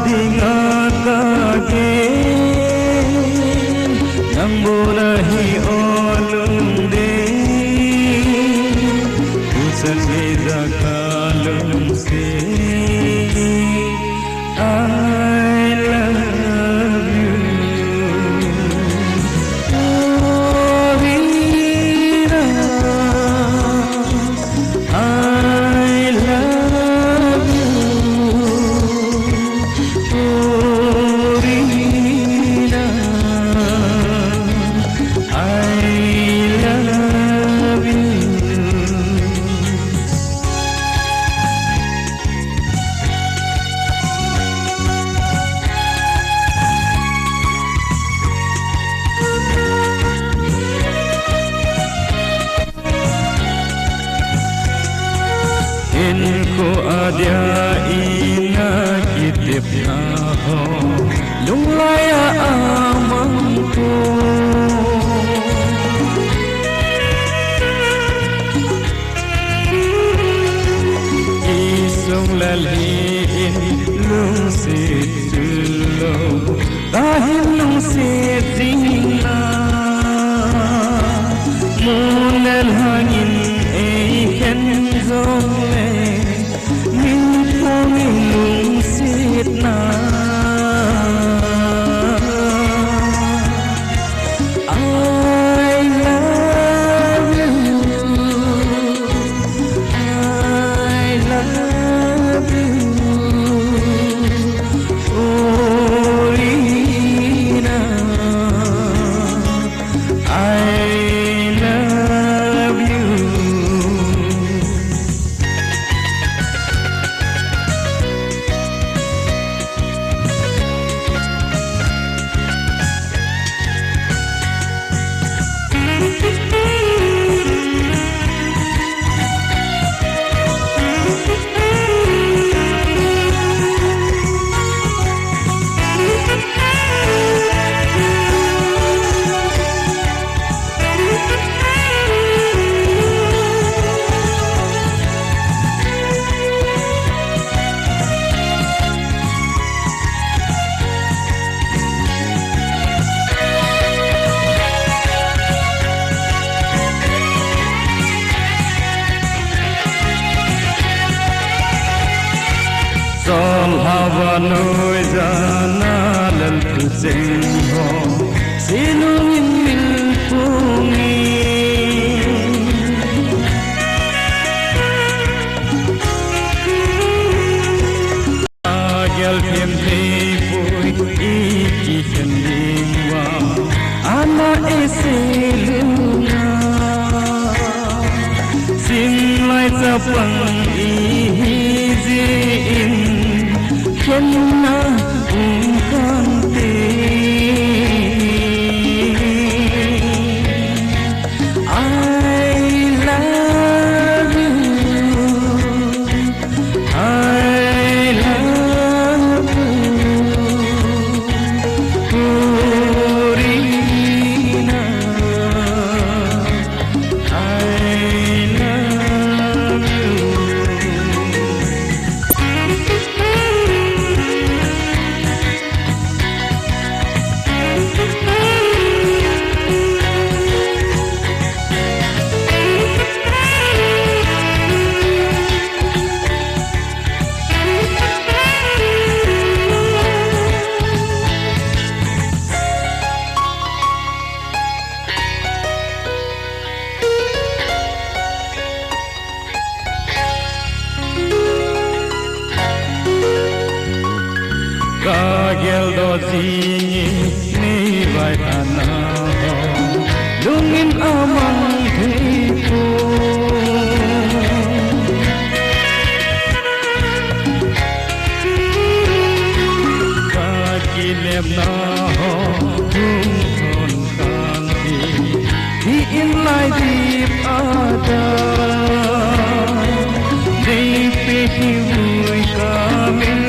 adingakage namburahi olunde usane dakalum se I love you Orina I love you Orina I love you इनको आद्या ina kitip na ho lunglaya amang ko isong lalhiin lungsit tulo dahil lungsit dingna munal hangin ay kenzong na I love you I love you Orina I love you Sol hava nuôi jana lal pusing ho sinungin mil pungi agel piem pui iki kending wa ana esiluna sin lai sapang ihizin Kenna ungkante I love you I love you Orina I love you Kagel dozingi ni vai tanah lungin amang hipo kakilem na ho tung thon kanti di in lai deep ada di pe hi vui kamin